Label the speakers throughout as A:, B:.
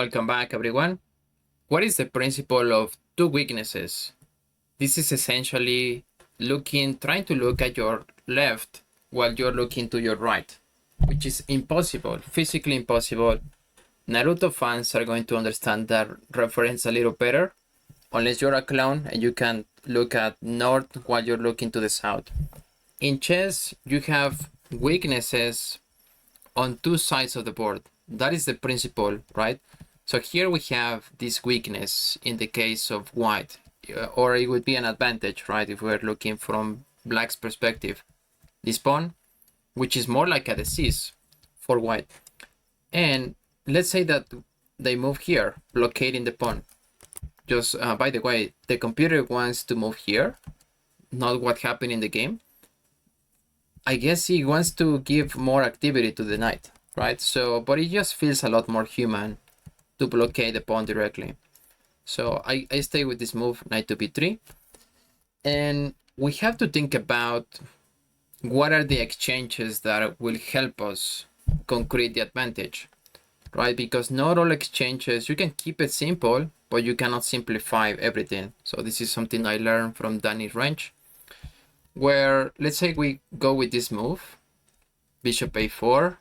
A: Welcome back, everyone. What is the principle of two weaknesses? This is essentially trying to look at your left while you're looking to your right, which is impossible, physically impossible. Naruto fans are going to understand that reference a little better, unless you're a clone and you can look at north while you're looking to the south. In chess, you have weaknesses on two sides of the board. That is the principle, right? So here we have this weakness in the case of white, or it would be an advantage, right? If we're looking from black's perspective. This pawn, which is more like a disease for white. And let's say that they move here, blockading the pawn. Just by the way, the computer wants to move here, not what happened in the game. I guess he wants to give more activity to the knight, right? So, but it just feels a lot more human to blockade the pawn directly. So I stay with this move, knight to b3. And we have to think about what are the exchanges that will help us concrete the advantage, right? Because not all exchanges, you can keep it simple, but you cannot simplify everything. So this is something I learned from Danny Wrench, where let's say we go with this move, bishop a4,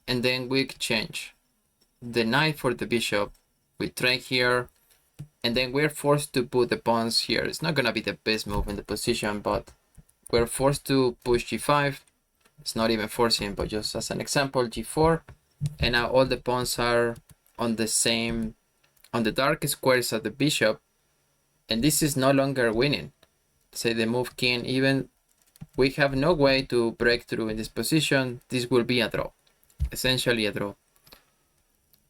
A: and then we exchange the knight for the bishop. We trade here, and then we're forced to put the pawns here. It's not gonna be the best move in the position, but we're forced to push g5. It's not even forcing, but just as an example, g4, and now all the pawns are on the dark squares of the bishop, and this is no longer winning. Say the move king, even we have no way to break through in this position. This will be a draw, essentially a draw.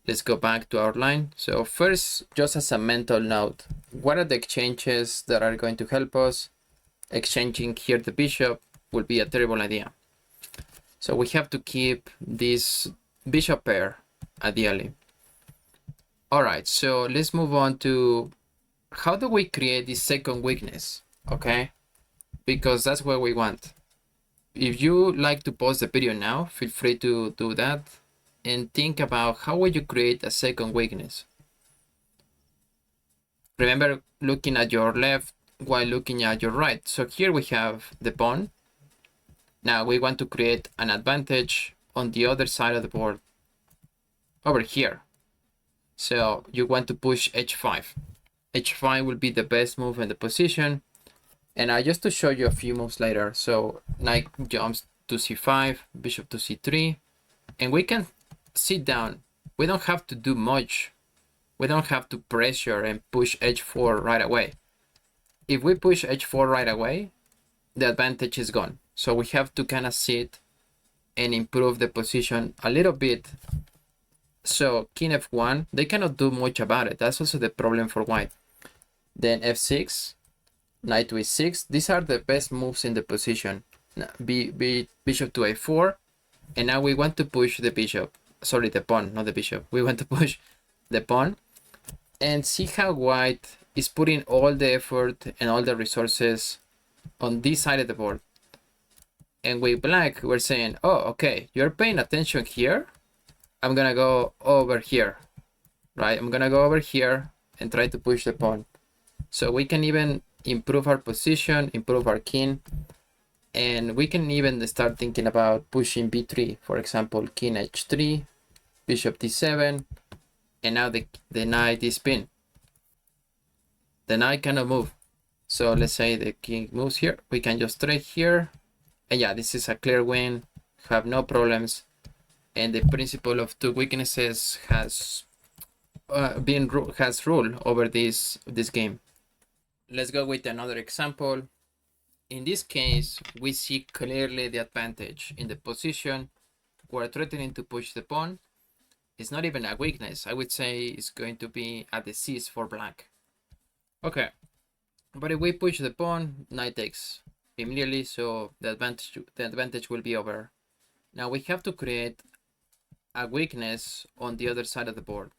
A: Let's go back to our line. So first, just as a mental note, what are the exchanges that are going to help us? Exchanging here the bishop will be a terrible idea. So we have to keep this bishop pair ideally. All right, so let's move on to how do we create this second weakness, okay? Because that's what we want. If you like to pause the video now, feel free to do that and think about how would you create a second weakness. Remember looking at your left while looking at your right. So here we have the pawn. Now we want to create an advantage on the other side of the board over here. So you want to push h5. h5 will be the best move in the position. And just to show you a few moves later. So knight jumps to c5, bishop to c3, and we can sit down. We don't have to do much. We don't have to pressure and push h4 right away. If we push h4 right away, the advantage is gone. So we have to kind of sit and improve the position a little bit. So king f1, they cannot do much about it. That's also the problem for white. Then f6, knight to e6. These are the best moves in the position. Bishop to a4. And now we want to push the bishop. Sorry, the pawn, not the bishop. We want to push the pawn. And see how white is putting all the effort and all the resources on this side of the board. And with black, we're saying, oh, okay, you're paying attention here. I'm gonna go over here, right? I'm gonna go over here and try to push the pawn. So we can even improve our position, improve our king, and we can even start thinking about pushing b3. For example, king h3, bishop d7, and now the knight is pinned. The knight cannot move. So let's say the king moves here. We can just trade here. And yeah, this is a clear win. Have no problems. And the principle of two weaknesses has ruled over this game. Let's go with another example. In this case, we see clearly the advantage in the position. We're threatening to push the pawn. It's not even a weakness. I would say it's going to be a disease for black. Okay, but if we push the pawn, knight takes immediately, so the advantage will be over. Now we have to create a weakness on the other side of the board.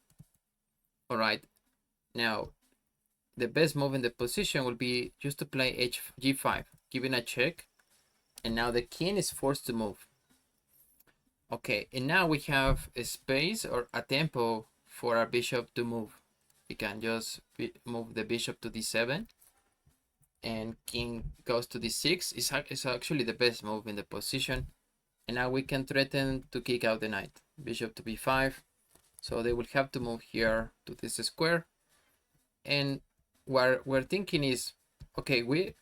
A: All right, now the best move in the position will be just to play g5, giving a check, and now the king is forced to move. Okay, and now we have a space or a tempo for our bishop to move. We can just move the bishop to d7, and king goes to d6. It's actually the best move in the position. And now we can threaten to kick out the knight. Bishop to b5. So they will have to move here to this square. And what we're thinking is, okay, we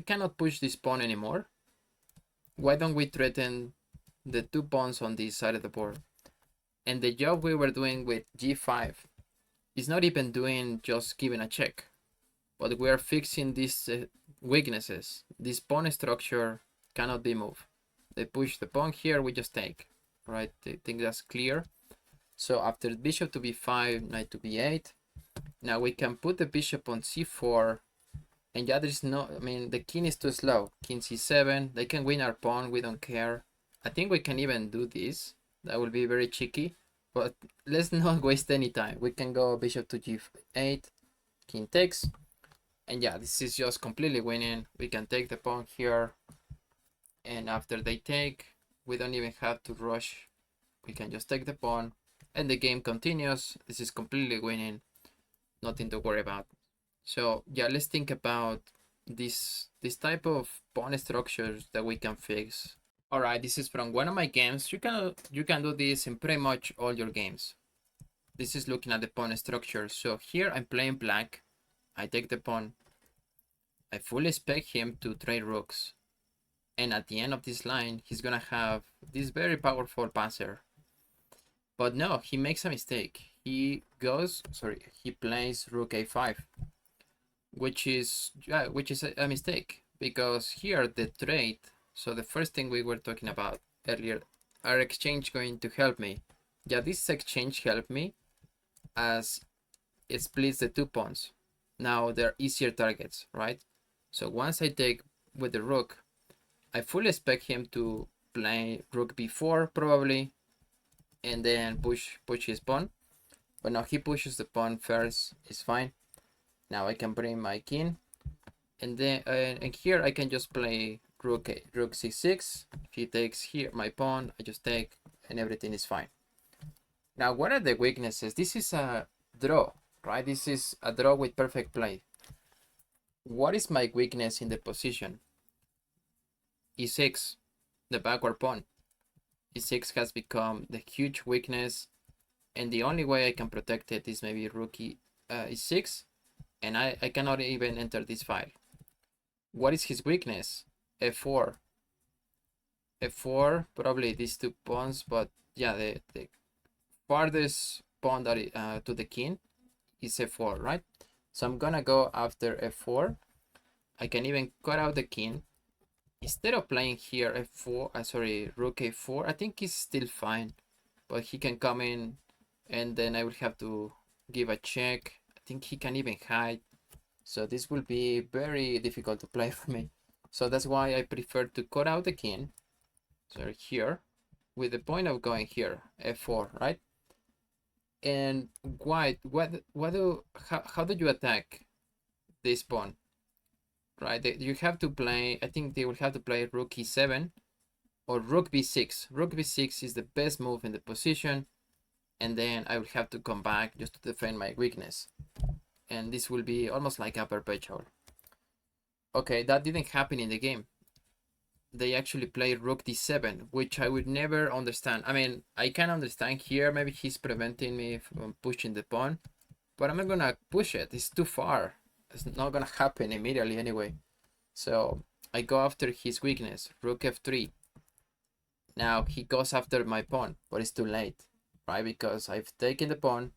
A: cannot push this pawn anymore. Why don't we threaten the 2 pawns on this side of the board? And the job we were doing with g5 is not even doing just giving a check, but we are fixing these weaknesses. This pawn structure cannot be moved. They push the pawn here, we just take, right? I think that's clear. So after bishop to b5, knight to b8, now we can put the bishop on c4, and yeah, there's no, I mean, the king is too slow. King c7, they can win our pawn, we don't care. I think we can even do this. That will be very cheeky, but let's not waste any time. We can go bishop to g8, king takes, and yeah, this is just completely winning. We can take the pawn here, and after they take, we don't even have to rush. We can just take the pawn, and the game continues. This is completely winning, nothing to worry about. So yeah, let's think about this type of pawn structures that we can fix. All right, this is from one of my games. You can do this in pretty much all your games. This is looking at the pawn structure. So here I'm playing black. I take the pawn. I fully expect him to trade rooks. And at the end of this line, he's gonna have this very powerful passer. But no, he makes a mistake. He plays rook a5, which is a mistake, because here the trade. So the first thing we were talking about earlier, our exchange going to help me. Yeah, this exchange helped me as it splits the 2 pawns. Now they're easier targets, right? So once I take with the rook, I fully expect him to play rook b4 probably, and then push his pawn. But now he pushes the pawn first, it's fine. Now I can bring my king, and then and here I can just play rook c6. If he takes here my pawn, I just take, and everything is fine. Now, what are the weaknesses? This is a draw, right? This is a draw with perfect play. What is my weakness in the position? e6, the backward pawn. e6 has become the huge weakness, and the only way I can protect it is maybe rook e6, and I cannot even enter this file. What is his weakness? f4. f4, probably these 2 pawns, but yeah, the farthest pawn that to the king is f4, right? So I'm gonna go after f4. I can even cut out the king. Instead of playing here f4, rook a4, I think it's still fine, but he can come in, and then I will have to give a check. I think he can even hide, so this will be very difficult to play for me. So that's why I prefer to cut out the king. So here, with the point of going here, f4, right? And white, how do you attack this pawn? Right, you have to play, I think they will have to play rook e7 or rook b6. Rook b6 is the best move in the position, and then I will have to come back just to defend my weakness. And this will be almost like a perpetual. Okay, that didn't happen in the game. They actually played rook d7, which I would never understand. I mean, I can understand here, maybe he's preventing me from pushing the pawn, but I'm not gonna push it, it's too far. It's not gonna happen immediately anyway. So I go after his weakness, rook f3. Now he goes after my pawn, but it's too late, right? Because I've taken the pawn,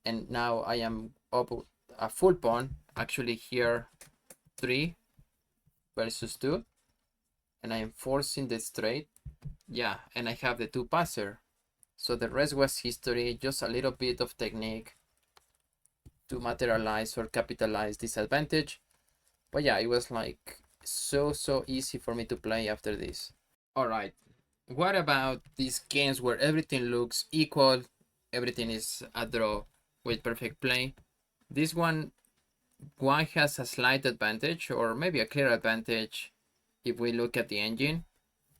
A: and now I am up a full pawn. Actually here, 3 versus 2, and I am forcing the straight. Yeah, and I have the 2 passer. So the rest was history, just a little bit of technique to materialize or capitalize this advantage. But yeah, it was like so easy for me to play after this. All right, what about these games where everything looks equal, everything is a draw with perfect play? This one has a slight advantage, or maybe a clear advantage if we look at the engine,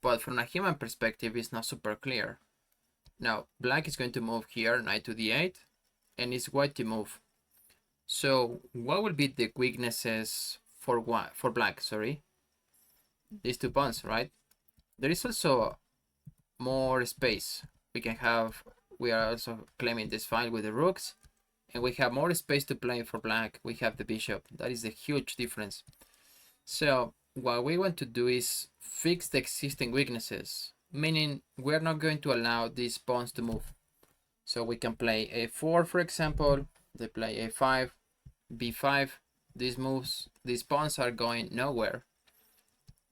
A: but from a human perspective it's not super clear. Now black is going to move here, knight to d8, and it's white to move. So what will be the weaknesses for black? Sorry, these 2 pawns, right? There is also more space. We are also claiming this file with the rooks, and we have more space to play for black. We have the bishop. That is a huge difference. So what we want to do is fix the existing weaknesses, meaning we're not going to allow these pawns to move. So we can play a4, for example. They play a5, b5. These pawns are going nowhere.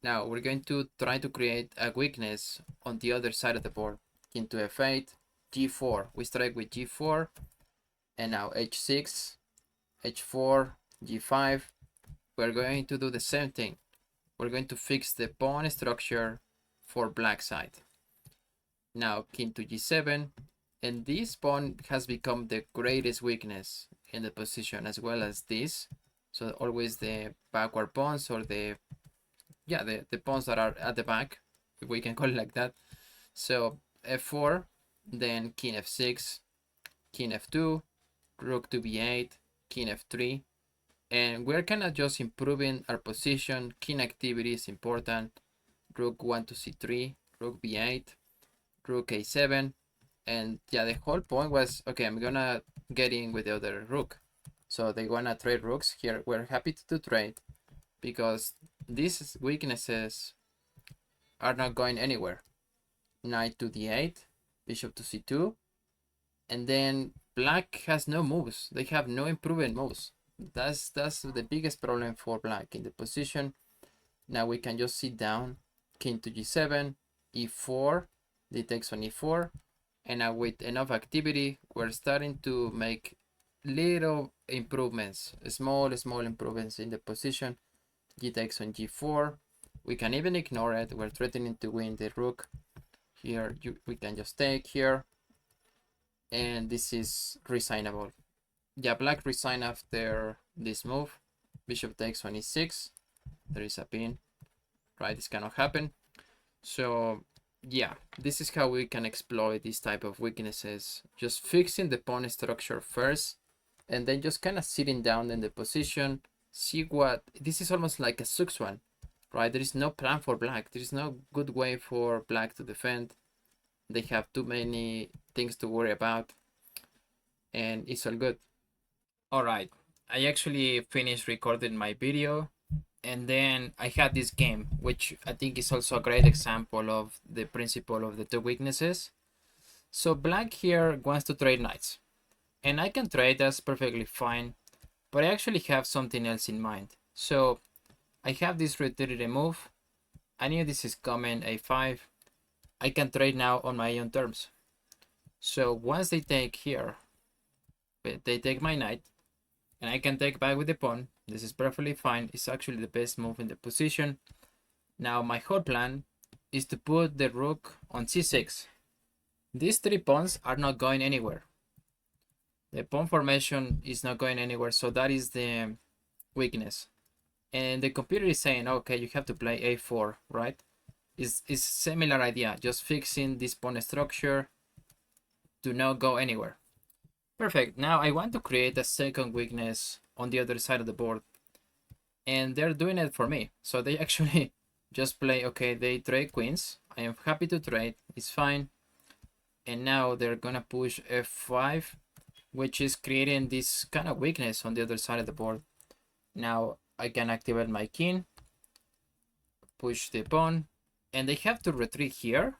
A: Now we're going to try to create a weakness on the other side of the board. King to f8, g4. We strike with g4, and now h6, h4, g5. We're going to do the same thing. We're going to fix the pawn structure for black side. Now king to g7, and this pawn has become the greatest weakness in the position, as well as this. So always the backward pawns, or the pawns that are at the back, if we can call it like that. So f4, then king f6, king f2, rook to b8, king f3, and we're kind of just improving our position. King activity is important. Rook 1 to c3, rook b8, rook a7, and yeah, the whole point was, okay, I'm gonna get in with the other rook. So they wanna trade rooks here. We're happy to trade because these weaknesses are not going anywhere. Knight to d8, bishop to c2, and then black has no moves. They have no improvement moves. That's the biggest problem for black in the position. Now we can just sit down, king to g7, e4, d takes on e4, and now with enough activity, we're starting to make little improvements, small improvements in the position. G takes on g4. We can even ignore it. We're threatening to win the rook. Here we can just take here, and this is resignable. Yeah, black resign after this move. Bishop takes on e6. There is a pin, right? This cannot happen. So yeah, this is how we can exploit this type of weaknesses. Just fixing the pawn structure first, and then just kind of sitting down in the position. See what, this is almost like a 6-1, right? There is no plan for black. There is no good way for black to defend. They have too many things to worry about, and it's all good. All right, I actually finished recording my video, and then I had this game, which I think is also a great example of the principle of the 2 weaknesses. So black here wants to trade knights, and I can trade, that's perfectly fine, but I actually have something else in mind. So I have this reiterated move. I knew this is coming, a5. I can trade now on my own terms. So once they take here, they take my knight, and I can take back with the pawn. This is perfectly fine. It's actually the best move in the position. Now my whole plan is to put the rook on c6. These 3 pawns are not going anywhere. The pawn formation is not going anywhere, so that is the weakness. And the computer is saying, okay, you have to play a4, right? It's similar idea, just fixing this pawn structure to not go anywhere. Perfect. Now I want to create a second weakness on the other side of the board, and they're doing it for me. So they actually just play, okay, they trade queens. I am happy to trade, it's fine. And now they're gonna push f5, which is creating this kind of weakness on the other side of the board. Now I can activate my king, push the pawn, and they have to retreat here.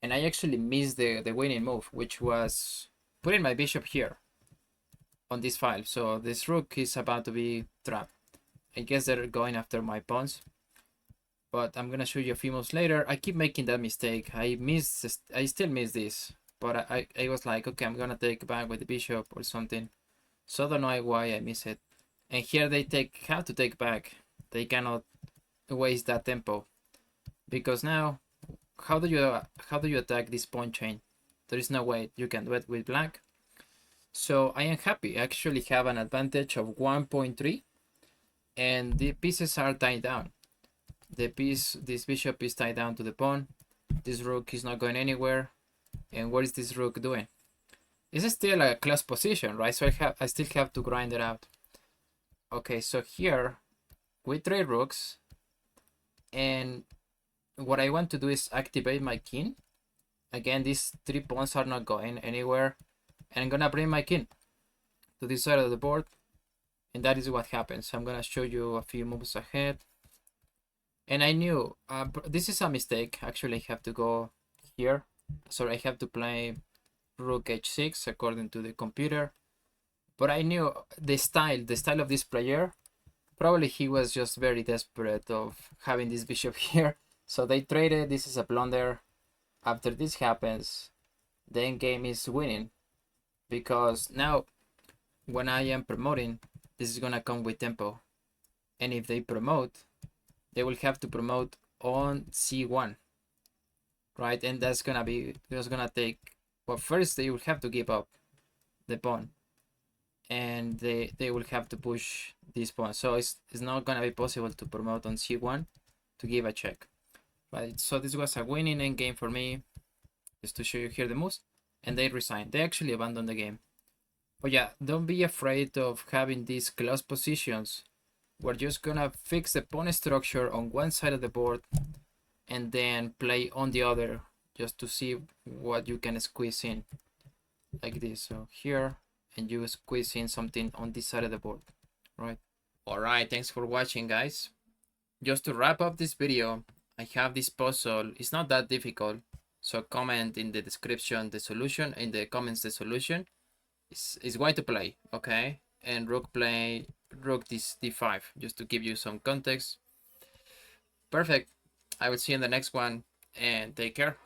A: And I actually missed the winning move, which was putting my bishop here on this file. So this rook is about to be trapped. I guess they're going after my pawns, but I'm gonna show you a few moves later. I keep making that mistake. I still miss this, but I was like, okay, I'm gonna take back with the bishop or something. So I don't know why I miss it. And here they have to take back. They cannot waste that tempo, because now how do you attack this pawn chain? There is no way you can do it with black. So I am happy. I actually have an advantage of 1.3, and the pieces are tied down. This bishop is tied down to the pawn. This rook is not going anywhere. And what is this rook doing? This is still a close position, right? So I still have to grind it out. Okay, so here we trade rooks, and what I want to do is activate my king. Again, these 3 pawns are not going anywhere, and I'm gonna bring my king to this side of the board, and that is what happens. So I'm gonna show you a few moves ahead. And I knew this is a mistake. Actually, I have to go here. So I have to play rook h6 according to the computer. But I knew the style of this player. Probably he was just very desperate of having this bishop here. So they traded. This is a blunder. After this happens, the endgame is winning, because now when I am promoting, this is gonna come with tempo. And if they promote, they will have to promote on c1, right? And that's gonna take, well, first they will have to give up the pawn, and they will have to push this pawn. So it's not gonna be possible to promote on c1 to give a check, right? So this was a winning endgame for me, just to show you here the moves. And they resigned. They actually abandoned the game. But yeah, don't be afraid of having these close positions. We're just gonna fix the pawn structure on one side of the board and then play on the other, just to see what you can squeeze in, like this. So here, and you squeeze in something on this side of the board, right? Alright, thanks for watching, guys. Just to wrap up this video, I have this puzzle. It's not that difficult, so comment in the description the solution, in the comments the solution. It's going to play, okay? And rook this d5, just to give you some context. Perfect. I will see you in the next one, and take care.